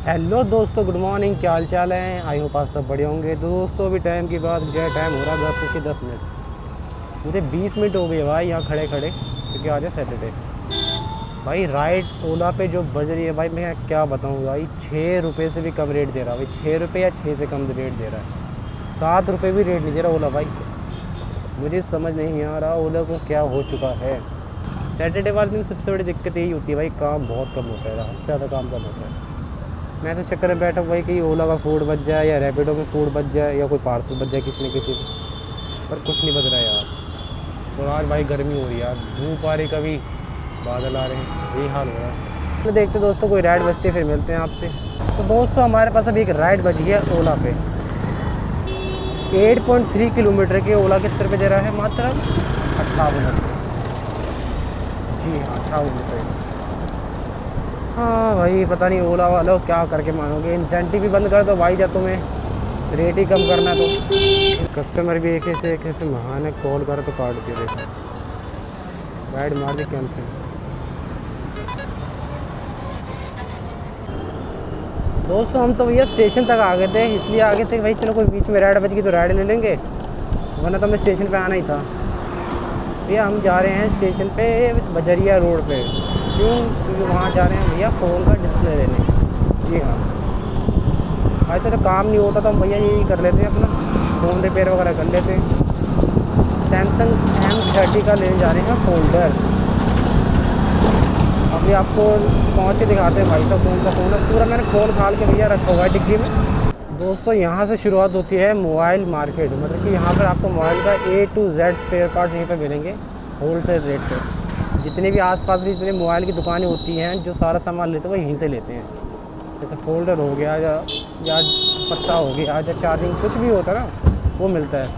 Hello दोस्तों, good morning. क्या हाल चाल है? आई होप आप सब बढ़िया होंगे। दोस्तों अभी टाइम की बात जो है, टाइम हो रहा है 10:10। मुझे 20 मिनट हो गए भाई यहाँ खड़े खड़े, क्योंकि आज है सैटरडे। भाई राइड ओला पे जो बज रही है भाई, मैं क्या बताऊँ भाई, 6 रुपये से भी कम रेट दे रहा है भाई। 6 रुपये या 6 से कम रेट दे रहा है। 7 रुपये भी रेट नहीं दे रहा ओला भाई। मुझे समझ नहीं आ रहा ओला को क्या हो चुका है। सैटरडे वाले दिन सबसे बड़ी दिक्कत यही होती है भाई, काम बहुत कम होता है, हद से ज़्यादा काम कम होता है। मैं तो चक्कर में बैठा हूँ भाई कि ओला का फूड बच जाए या रैपिडो में फूड बच जाए या कोई पार्सल बच जाए किसी न किसी को, पर कुछ नहीं बच रहा यार। तो आज भाई गर्मी हो रही है यार, धूप आ रही, कभी बादल आ रहे हैं, यही हाल हो रहा है। तो देखते दोस्तों कोई राइड बचती है फिर मिलते हैं आपसे। तो दोस्तों हमारे पास अभी एक राइड बची है ओला पे। 8.3 किलोमीटर के ओला कितने रुपये दे रहा है? मात्र 58 रुपये। जी हाँ, 58 रुपये। हाँ भाई, पता नहीं ओला वालों क्या करके मानोगे। इंसेंटिव भी बंद कर दो भाई, जब तुम्हें रेट ही कम करना है तो। कस्टमर भी एक ऐसे महान है, कॉल करो तो काट दिया। देखो राइड मार दी कैंसिल। दोस्तों हम तो भैया स्टेशन तक आ गए थे, इसलिए आ गए थे भाई चलो कोई बीच में राइड बच गई तो राइड ले लेंगे, वरना तो हमें स्टेशन पे आना ही था। भैया हम जा रहे हैं स्टेशन पे, बजरिया रोड पे। क्यों? क्योंकि वहाँ जा रहे हैं भैया फ़ोन का डिस्प्ले लेने। जी हाँ, ऐसे तो काम नहीं होता तो हम भैया यही कर लेते हैं, अपना फ़ोन रिपेयर वगैरह कर लेते हैं। सैमसंग M30 का लेने जा रहे हैं फोल्डर। अभी आपको पहुँच के दिखाते हैं भाई साहब कौन सा फ़ोन है। पूरा मैंने खोल खाल के भैया रखा हुआ है डिग्गी में। दोस्तों यहाँ से शुरुआत होती है मोबाइल मार्केट, मतलब कि यहाँ पर आपको मोबाइल का A to Z spare parts यहीं पर मिलेंगे होलसेल रेट पे। जितने भी आसपास की जितने मोबाइल की दुकानें होती हैं, जो सारा सामान लेते हैं वो यहीं से लेते हैं। जैसे फोल्डर हो गया या पत्ता हो गया या चार्जिंग कुछ भी होता है ना, वो मिलता है।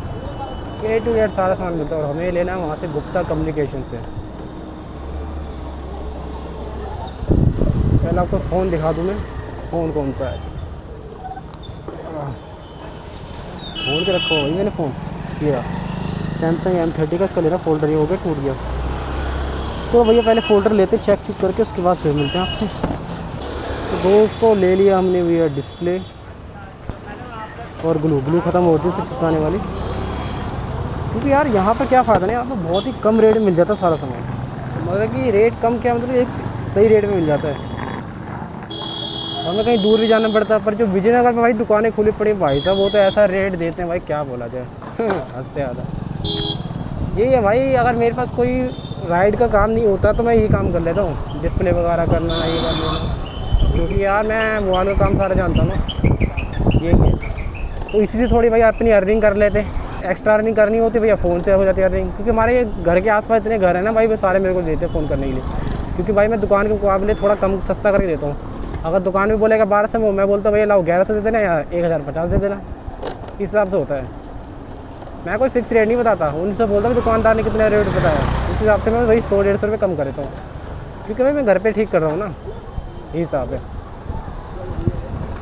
A to Z सारा सामान मिलता है और हमें लेना है वहाँ से गुप्ता कम्युनिकेशन से। पहले आपको फ़ोन दिखा दूँ मैं, फ़ोन कौन सा है। खोल के रखा हुआ है मैंने फ़ोन, ये सैमसंग M30 का। इसका लेना फोल्डर, ये हो गया टूट गया। तो भैया पहले फ़ोल्डर लेते चेक करके, उसके बाद फिर मिलते हैं आपसे। तो दोस्तों ले लिया हमने भैया डिस्प्ले और ग्लू ख़त्म होती है उसे चिपकाने वाली। क्योंकि यार यहाँ पर क्या फ़ायदा नहीं, यहाँ पर बहुत ही कम रेट में मिल जाता है सारा सामान। मतलब कि रेट कम क्या, मतलब एक सही रेट में मिल जाता है। हमें कहीं दूर भी जाना पड़ता है, पर जो विजयनगर में भाई दुकानें खुली पड़ी भाई साहब, वो तो ऐसा रेट देते हैं भाई, क्या बोला जाए। हद से ज़्यादा यही है भाई। अगर मेरे पास कोई राइड का काम नहीं होता तो मैं यही काम कर लेता हूँ, डिस्प्ले वगैरह करना, ये कर लेना। क्योंकि यार मैं मोबाइल का काम सारा जानता हूँ ना, ये है। तो इसी से थोड़ी भाई अपनी अर्निंग कर लेते। एक्स्ट्रा अर्निंग करनी होती भैया फ़ोन से हो जाती है अर्निंग। क्योंकि हमारे घर के आसपास इतने घर हैं ना भाई, वो सारे मेरे को देते हैं फ़ोन करने के लिए। क्योंकि भाई मैं दुकान के मुकाबले थोड़ा कम सस्ता करके देता हूँ। अगर दुकान में बोलेगा 1200 में, मैं बोलता हूँ भैया लाओ 1100 दे देना या 1050 दे देना। इस हिसाब से होता है। मैं कोई फिक्स रेट नहीं बताता, उनसे बोलता हूँ दुकानदार ने कितने रेट बताया, उस हिसाब से मैं वही 100-150 रुपये कम कर देता हूँ। क्योंकि भाई मैं घर पे ठीक कर रहा हूँ ना, यही हिसाब है।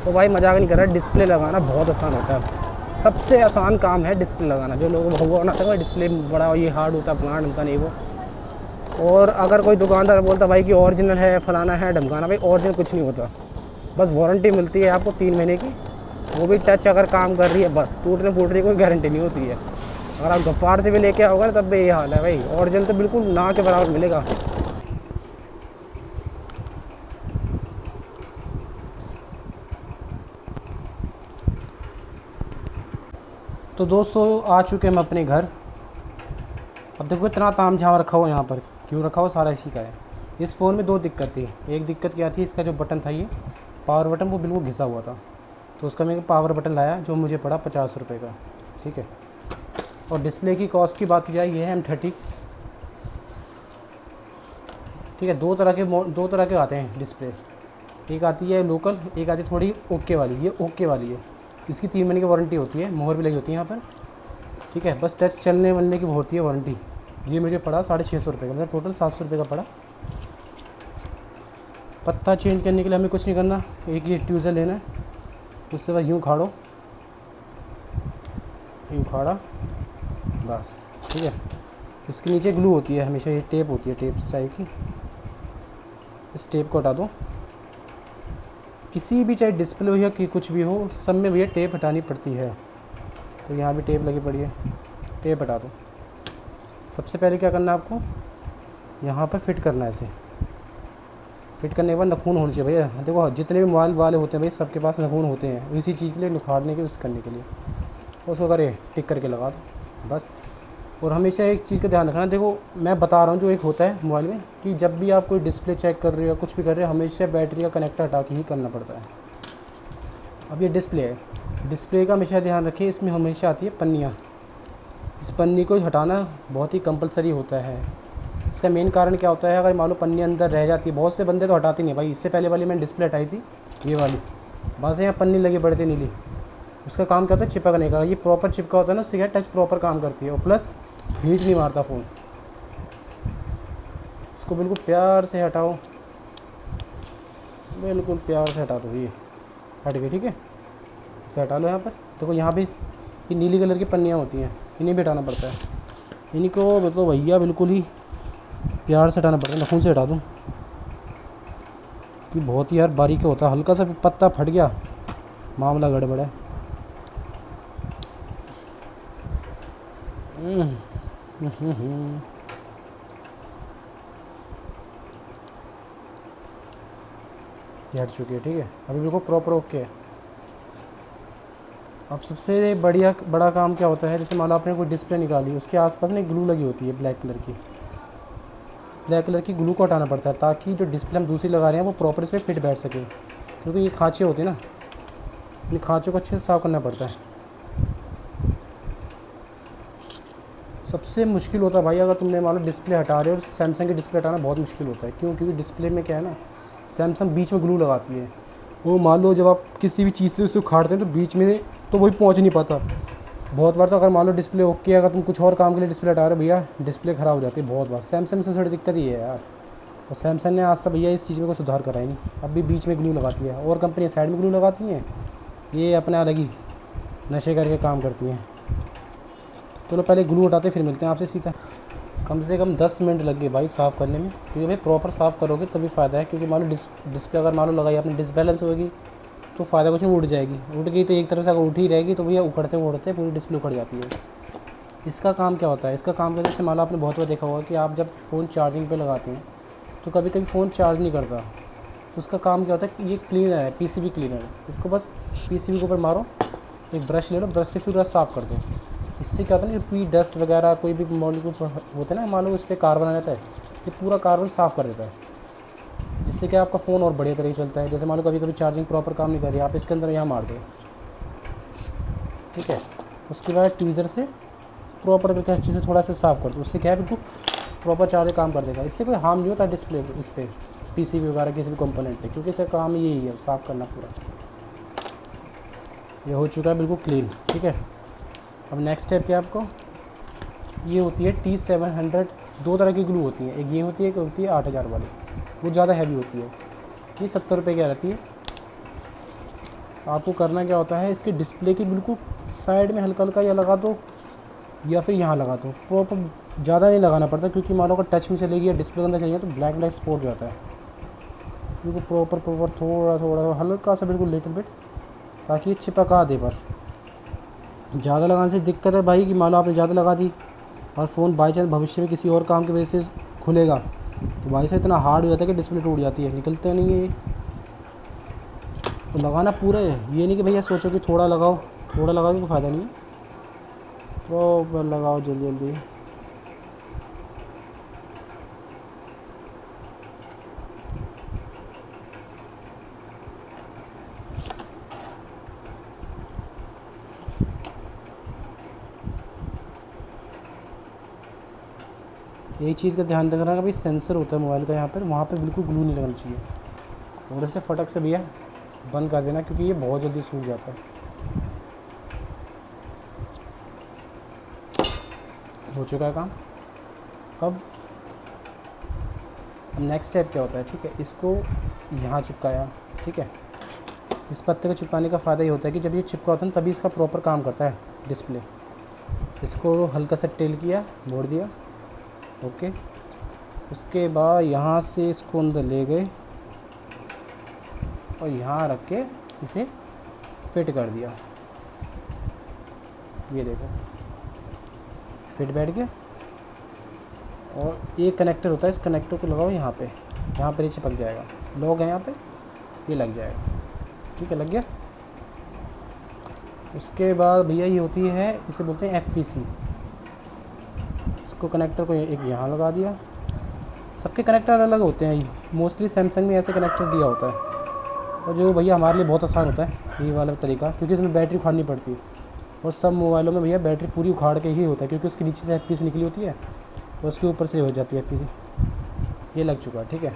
तो भाई मजाक नहीं कर रहा, डिस्प्ले लगाना बहुत आसान होता है। सबसे आसान काम है डिस्प्ले लगाना। जो लोगों को भगवान आता है डिस्प्ले बड़ा ये हार्ड होता है, प्लान ढमकाना नहीं वो। और अगर कोई दुकानदार बोलता भाई कि ओरिजिनल है, फलाना है, ढमकाना, भाई ओरिजिनल कुछ नहीं होता। बस वारंटी मिलती है आपको 3 महीने की, वो भी टच अगर काम कर रही है बस। टूटने फूटने की कोई गारंटी नहीं होती है। अगर आप गफ्फार से भी लेके आओगे ना तब भी यही हाल है भाई, ओरिजिनल तो बिल्कुल ना के बराबर मिलेगा। तो दोस्तों आ चुके हम अपने घर। अब देखो इतना ताम झाम रखा हुआ यहाँ पर, क्यों रखा हुआ सारा इसी का है। इस फ़ोन में 2 दिक्कत थी। एक दिक्कत क्या थी, इसका जो बटन था, ये पावर बटन, वो बिल्कुल घिसा हुआ था। तो उसका मैं पावर बटन लाया जो मुझे पड़ा 50 रुपये का, ठीक है। और डिस्प्ले की कॉस्ट की बात की जाए, ये है M30, ठीक है। दो तरह के आते हैं डिस्प्ले। एक आती है लोकल, एक आती है थोड़ी ओके वाली। ये ओके वाली है, इसकी 3 महीने की वारंटी होती है, मोहर भी लगी होती है यहाँ पर, ठीक है। बस टच चलने वलने की होती है वारंटी। ये मुझे पड़ा 650 रुपये का, मतलब टोटल 700 रुपये का पड़ा। पत्ता चेंज करने के लिए हमें कुछ नहीं करना, एक ये ट्यूज़र लेना है, उससे बस यूँ खाड़ो, यूँ खाड़ा, बस, ठीक है। इसके नीचे ग्लू होती है हमेशा, ये टेप होती है, टेप टाइप की। इस टेप को हटा दो, किसी भी चाहे डिस्प्ले हो या कि कुछ भी हो, सब में भैया टेप हटानी पड़ती है। तो यहाँ भी टेप लगी पड़ी है, टेप हटा दो। सबसे पहले क्या करना है आपको, यहाँ पर फिट करना है इसे। फिट करने के बाद नाखून होने चाहिए भैया। देखो जितने भी मोबाइल वाले होते हैं भाई, सबके पास नाखून होते हैं इसी चीज़ के लिए, निखारने के, उस करने के लिए। उसको करे टिक करके लगा दो बस। और हमेशा एक चीज़ का ध्यान रखना, देखो मैं बता रहा हूँ जो एक होता है मोबाइल में, कि जब भी आप कोई डिस्प्ले चेक कर रहे हो या कुछ भी कर रहे हो, हमेशा बैटरी का कनेक्टर हटा के ही करना पड़ता है। अब ये डिस्प्ले है, डिस्प्ले का हमेशा ध्यान रखिए, इसमें हमेशा आती है पन्नियाँ। इस पन्नी को हटाना बहुत ही कंपलसरी होता है। इसका मेन कारण क्या होता है, अगर मान लो पन्नी अंदर रह जाती है, बहुत से बंदे तो हटाते नहीं भाई। इससे पहले वाली मैंने डिस्प्ले हटाई थी, ये वाली, बस यहाँ पन्नी लगी पड़ती नीली। उसका काम क्या होता है, चिपकने का। ये प्रॉपर चिपका होता है ना, उससे क्या टच प्रॉपर काम करती है, और प्लस हीट नहीं मारता फ़ोन। इसको बिल्कुल प्यार से हटाओ, बिल्कुल प्यार से हटा दो। ये हट गई, ठीक है। इसे हटा लो। यहाँ पर देखो, यहाँ भी ये नीली कलर की पन्नियाँ होती हैं, इन्हें भी हटाना पड़ता है। इन्हीं को मतलब भैया बिल्कुल ही प्यार से हटाना पड़ता है, नाखून से हटा दूँ कि बहुत ही यार बारीक होता है। हल्का सा पत्ता फट गया, मामला गड़बड़ है। ये हट चुकी है, ठीक है। अभी बिल्कुल प्रॉपर ओके है। अब सबसे बड़ा काम क्या होता है, जैसे मान लो आपने कोई डिस्प्ले निकाली, उसके आसपास ना ग्लू लगी होती है ब्लैक कलर की। ब्लैक कलर की ग्लू को हटाना पड़ता है, ताकि जो डिस्प्ले हम दूसरी लगा रहे हैं वो प्रॉपर इस पर फिट बैठ सके। क्योंकि ये खाँचे होते हैं ना, इन खाँचों को अच्छे से साफ़ करना पड़ता है। सबसे मुश्किल होता है भाई, अगर तुमने मान लो डिस्प्ले हटा रहे हो, और सैमसंग की डिस्प्ले हटाना बहुत मुश्किल होता है। क्यों? क्योंकि डिस्प्ले में क्या है ना, सैमसंग बीच में ग्लू लगाती है। वो मान लो जब आप किसी भी चीज़ से उसे उखाड़ते हैं तो बीच में तो वही पहुंच नहीं पाता। बहुत बार तो अगर मान लो डिस्प्ले ओके, अगर तुम कुछ और काम के लिए डिस्प्ले हटा रहे हो भैया, डिस्प्ले ख़राब हो जाती है बहुत बार। सैमसंग से थोड़ी दिक्कत ही है यार। और सैमसंग ने आज तक भैया इस चीज़ में कोई सुधार करा ही नहीं। अब भी बीच में ग्लू लगाती है, और कंपनियाँ साइड में ग्लू लगाती हैं, ये अपने अलग ही नशे करके काम करती हैं। चलो पहले ग्लू हटाते फिर मिलते हैं आपसे सीधा। कम से कम 10 मिनट लग गए भाई साफ़ करने में, क्योंकि भाई प्रॉपर साफ़ करोगे तभी फ़ायदा है। क्योंकि मान लो डिस्प्ले अगर मान लो लगाई आपने, डिसबैलेंस होगी तो फ़ायदा कुछ नहीं, उड़ जाएगी। उड़ गई तो एक तरफ से अगर उठी रहेगी तो भैया उखड़ते उखड़ते पूरी डिस्प्ले उखड़ जाती है। इसका काम क्या होता है, इसका काम क्या, जैसे मान लो आपने बहुत बार देखा होगा कि आप जब फ़ोन चार्जिंग पे लगाते हैं तो कभी कभी फ़ोन चार्ज नहीं करता। तो उसका काम क्या होता है कि ये क्लीनर है, पीसीबी क्लीनर है। इसको बस पीसीबी के ऊपर मारो, एक ब्रश ले लो, ब्रश से फिर ब्रश साफ़ कर दो। इससे क्या होता है ना, कोई डस्ट वगैरह कोई भी मॉलिक्यूल्स होते हैं ना, मान लो उस पर कार्बन आ जाता है, ये पूरा कार्बन साफ़ कर देता है। जिससे कि आपका फ़ोन और बढ़िया तरीके से चलता है। जैसे मान लो कभी कभी चार्जिंग प्रॉपर काम नहीं कर रही, आप इसके अंदर यहाँ मार दो, ठीक है। उसके बाद ट्वीज़र से प्रॉपर करके अच्छे से थोड़ा सा साफ़ कर दो। उससे क्या है, बिल्कुल प्रॉपर चार्जर काम कर देगा। इससे कोई हार्म नहीं होता डिस्प्ले इस पर, पीसीबी वगैरह किसी भी कंपोनेंट पे, क्योंकि इसका काम यही है साफ़ करना पूरा। ये हो चुका है बिल्कुल क्लीन, ठीक है। अब नेक्स्ट स्टेप क्या है आपको, ये होती है T700। दो तरह की ग्लू होती है, एक ये होती है, एक होती है 8000 वाली, वो ज़्यादा हैवी होती है। ये 70 रुपये की रहती है। आपको करना क्या होता है, इसके डिस्प्ले की बिल्कुल साइड में हल्का हल्का या लगा दो, या फिर यहाँ लगा दो। प्रॉपर ज़्यादा नहीं लगाना पड़ता, क्योंकि मान लो अगर टच में चलेगी या डिस्प्ले के अंदर चलेगी तो ब्लैक स्पॉट जाता है। बिल्कुल प्रॉपर थोड़ा थोड़ा हल्का सा, बिल्कुल लिटिल बिट, ताकि ये चिपका दे बस। ज़्यादा लगाने से दिक्कत है भाई कि मान लो आपने ज़्यादा लगा दी और फ़ोन बाई चांस भविष्य में किसी और काम की वजह से खुलेगा तो भाई से इतना हार्ड हो जाता है कि डिस्प्ले टूट जाती है, निकलते नहीं है। तो लगाना पूरा है, ये नहीं कि भैया सोचो कि थोड़ा लगाओ, थोड़ा लगाओ कोई फ़ायदा नहीं है, प्रॉपर लगाओ जल्दी जल्दी। एक चीज़ का ध्यान रखना कि भाई सेंसर होता है मोबाइल का यहाँ पर, वहाँ पर बिल्कुल ग्लू नहीं लगना चाहिए। थोड़े से फटक से भैया बंद कर देना, क्योंकि ये बहुत जल्दी सूख जाता है। हो चुका है काम। अब नेक्स्ट स्टेप क्या होता है, ठीक है। इसको यहाँ चिपकाया, ठीक है। इस पत्ते को चिपकाने का फ़ायदा ये होता है कि जब ये चिपका होता है तभी इसका प्रॉपर काम करता है डिस्प्ले। इसको हल्का सा टेल किया, मोड़ दिया, ओके। उसके बाद यहाँ से इसको अंदर ले गए, और यहाँ रख के इसे फिट कर दिया। ये देखो फिट बैठ गया। और एक कनेक्टर होता है, इस कनेक्टर को लगाओ यहाँ पे ये चिपक जाएगा। लॉक है यहाँ पे, ये लग जाएगा। ठीक है, लग गया। उसके बाद भैया ये होती है, इसे बोलते हैं FPC। इसको कनेक्टर को एक यहाँ लगा दिया। सबके कनेक्टर अलग अलग होते हैं, मोस्टली सैमसंग में ऐसे कनेक्टर दिया होता है। और जो भैया हमारे लिए बहुत आसान होता है ये वाला तरीका, क्योंकि इसमें बैटरी उखाड़नी पड़ती है। और सब मोबाइलों में भैया बैटरी पूरी उखाड़ के ही होता है, क्योंकि उसके नीचे से FPC निकली होती है और उसके ऊपर से हो जाती है FPC। ये लग चुका है। ठीक है,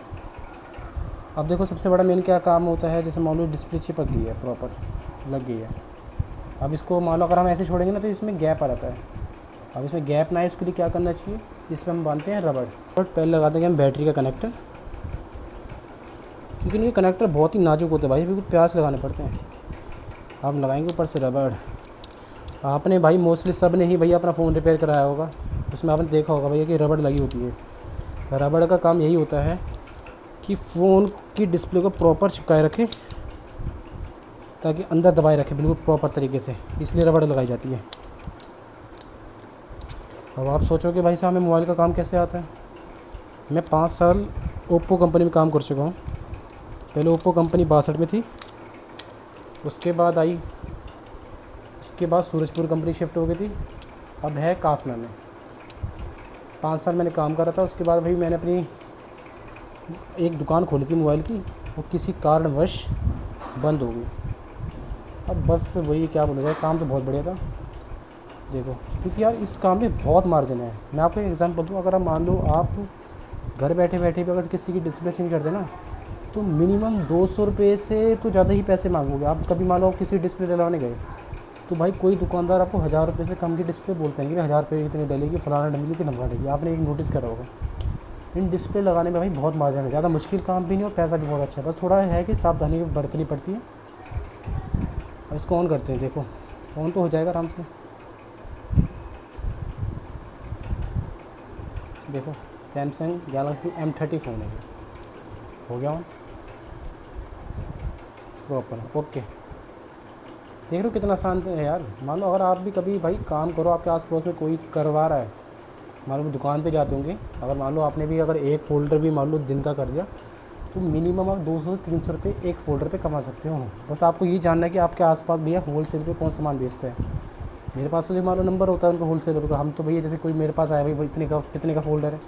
अब देखो सबसे बड़ा मेन क्या काम होता है। जैसे मान लो डिस्प्ले चिपक गई है, प्रॉपर लग गई है। अब इसको मान लो अगर हम ऐसे छोड़ेंगे ना तो इसमें गैप आ जाता है। अब इसमें गैप ना है, उसके लिए क्या करना चाहिए, इस पर हम बांधते हैं रबड़। पहले लगा देंगे हम बैटरी का कनेक्टर, क्योंकि ये कनेक्टर बहुत ही नाजुक होते हैं भाई, बिल्कुल प्यार से लगाने पड़ते हैं। आप लगाएंगे ऊपर से रबड़। आपने भाई मोस्टली सब ने ही भैया अपना फ़ोन रिपेयर कराया होगा, उसमें आपने देखा होगा भैया कि रबड़ लगी होती है। रबड़ का काम यही होता है कि फ़ोन की डिस्प्ले को प्रॉपर चिपकाए रखे, ताकि अंदर दबाए रखे बिल्कुल प्रॉपर तरीके से, इसलिए रबड़ लगाई जाती है। अब आप सोचोगे भाई साहब हमें मोबाइल का काम कैसे आता है। मैं 5 साल ओप्पो कंपनी में काम कर चुका हूँ। पहले ओप्पो कंपनी 62 में थी, उसके बाद सूरजपुर कंपनी शिफ्ट हो गई थी, अब है कासना में। 5 साल मैंने काम करा था। उसके बाद भाई मैंने अपनी एक दुकान खोली थी मोबाइल की, वो किसी कारणवश बंद हो गई। अब बस वही क्या बोला जाए, काम तो बहुत बढ़िया था देखो, क्योंकि यार इस काम में बहुत मार्जिन है। मैं आपको एक एग्जांपल दूँ, अगर आप मान लो आप घर बैठे बैठे भी अगर किसी की डिस्प्ले चेंज कर देना तो मिनिमम 200 रुपये से तो ज़्यादा ही पैसे मांगोगे। आप कभी मान लो आप किसी डिस्प्ले डलवाने गए तो भाई कोई दुकानदार आपको 1000 रुपये से कम की डिस्प्ले बोलते हैं कि 1000 रुपये इतनी डलेगी, फलाना डलेगी कि ढमका डलेगी। आपने एक नोटिस करा होगा। इन डिस्प्ले लगाने में भाई बहुत मार्जिन है, ज़्यादा मुश्किल काम भी नहीं और पैसा भी बहुत अच्छा है। बस थोड़ा है कि सावधानी बरतनी पड़ती है। अब इसको ऑन करते हैं, देखो ऑन तो हो जाएगा आराम से। देखो सैमसंग गैलेक्सी M30 फ़ोन है, हो गया ऑन प्रॉपर। ओके, देख रहे हो कितना आसान है यार। मान लो अगर आप भी कभी भाई काम करो, आपके आस पड़ोस में कोई करवा रहा है, मान लो दुकान पे जाते होंगे, अगर मान लो आपने भी अगर एक फ़ोल्डर भी मान लो दिन का कर दिया तो मिनिमम आप 200 से 300 रुपये एक फ़ोल्डर पे कमा सकते हो। बस आपको ये जानना है कि आपके आसपास भैया होल सेल पे कौन सामान बेचता है। मेरे पास तो मान लो नंबर होता है उनका होल सेलर का। हम तो भैया जैसे कोई मेरे पास आया भाई कितने का फ़ोल्डर है,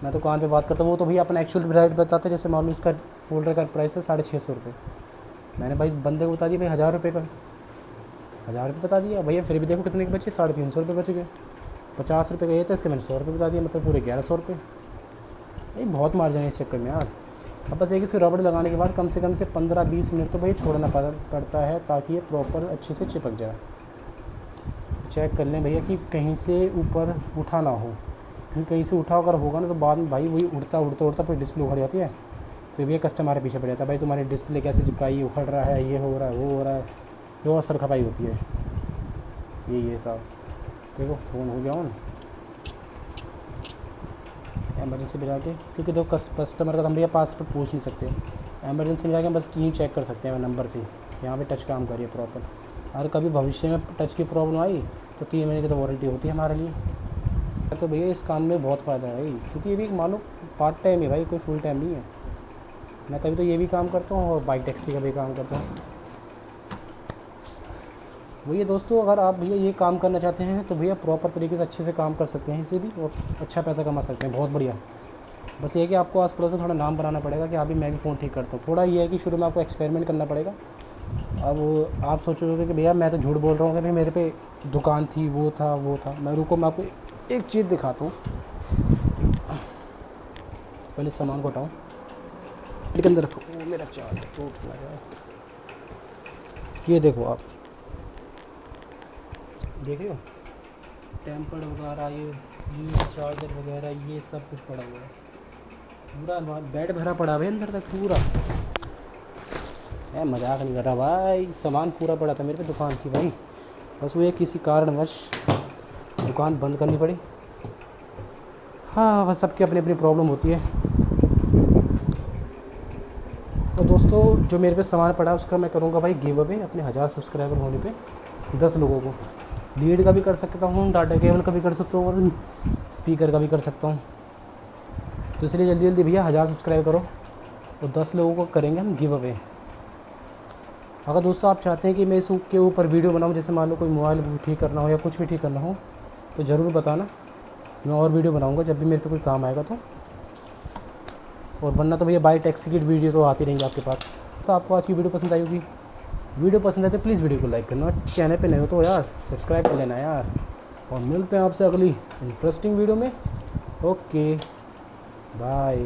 मैं तो दुकान पे बात करता हूँ, वो तो भैया अपना एक्चुअल रेट बताते हैं। जैसे मान लो इसका फ़ोल्डर का प्राइस है 650 रुपये, मैंने भाई बंदे को बता दिया भाई 1000 रुपये का, 1000 रुपये बता दिया भैया। फिर भी देखो कितने के बचे, 350 रुपये बच गए। 50 रुपये का ये था, इसके मैंने 100 रुपये बता दिया, मतलब पूरे 1100 रुपये। ये बहुत मार्जिन है इस चक्कर में यार। अब बस एक इसके रबड़ लगाने के बाद कम से 15-20 मिनट तो भाई छोड़ना पड़ता है, ताकि ये प्रॉपर अच्छे से चिपक जाए। चेक कर लें भैया कि कहीं से ऊपर उठा ना हो, क्योंकि कहीं से उठा अगर होगा ना तो बाद में भाई वही उड़ता फिर डिस्प्ले उखड़ जाती है। फिर भैया कस्टमर पीछे पड़ जाता है, भाई तुम्हारी डिस्प्ले कैसे चिपकाई, उखड़ रहा है, ये हो रहा है, वो हो रहा है, फिर और सर खपाई होती है। ये साहब देखो फ़ोन हो गया ऑन। एमरजेंसी में जाके, क्योंकि देखो कस्टमर का हम भैया पासवर्ड पूछ नहीं सकते, एमरजेंसी में जाके बस यहीं चेक कर सकते हैं नंबर से, यहाँ पे टच काम करिए प्रॉपर। अगर कभी भविष्य में टच की प्रॉब्लम आई तो 3 महीने की तो वारंटी होती है हमारे लिए। तो भैया इस काम में बहुत फ़ायदा है भाई, क्योंकि ये भी मान लो पार्ट टाइम है भाई, कोई फुल टाइम नहीं है। मैं तभी तो ये भी काम करता हूँ और बाइक टैक्सी का भी काम करता हूँ। भैया दोस्तों अगर आप भैया ये काम करना चाहते हैं तो भैया प्रॉपर तरीके से अच्छे से काम कर सकते हैं इसे भी, और अच्छा पैसा कमा सकते हैं, बहुत बढ़िया। बस ये है कि आपको आस पड़ोस में थोड़ा नाम बनाना पड़ेगा कि हाँ भी मैं भी फ़ोन ठीक करता हूँ। थोड़ा ये है कि शुरू में आपको एक्सपेरिमेंट करना पड़ेगा। अब आप सोचोगे कि भैया मैं तो झूठ बोल रहा हूँ कि भाई मेरे पे दुकान थी, वो था। मैं रुको, मैं आपको एक चीज़ दिखाता हूँ। पहले सामान को हटाऊँ, के अंदर रखो, वो मेरा चार्जर टूट ना जाए। ये देखो आप देख रहे हो टेम्पर्ड वगैरह, ये चार्जर वगैरह ये सब कुछ पड़ा हुआ है, पूरा बेड भरा पड़ा है अंदर तक पूरा। मैं मजाक नहीं कर रहा भाई, सामान पूरा पड़ा था मेरे पे, दुकान थी भाई, बस वो किसी कारणवश दुकान बंद करनी पड़ी। हाँ बस सबकी अपनी अपनी प्रॉब्लम होती है। तो दोस्तों दोस्तों जो मेरे पे सामान पड़ा है उसका मैं करूँगा भाई गिव अवे अपने 1000 सब्सक्राइबर होने पे 10 लोगों को। लीड का भी कर सकता हूँ, डाटा केबल का भी कर सकता हूँ और स्पीकर का भी कर सकता हूँ। तो इसलिए जल्दी जल्दी भैया 1000 सब्सक्राइब करो और 10 लोगों को करेंगे हम गिव अवे। अगर दोस्तों आप चाहते हैं कि मैं इसके ऊपर वीडियो बनाऊँ, जैसे मान लो कोई मोबाइल ठीक करना हो या कुछ भी ठीक करना हो, तो ज़रूर बताना, मैं और वीडियो बनाऊँगा जब भी मेरे पे कोई काम आएगा तो। और वरना तो भैया बाई टैक्सी की वीडियो तो आती रहेंगी आपके पास। तो आपको आज की वीडियो पसंद आई होगी। वीडियो पसंद आए तो प्लीज़ वीडियो को लाइक करना, चैनल पे नए हो तो यार सब्सक्राइब कर लेना यार। और मिलते हैं आपसे अगली इंटरेस्टिंग वीडियो में। Okay bye.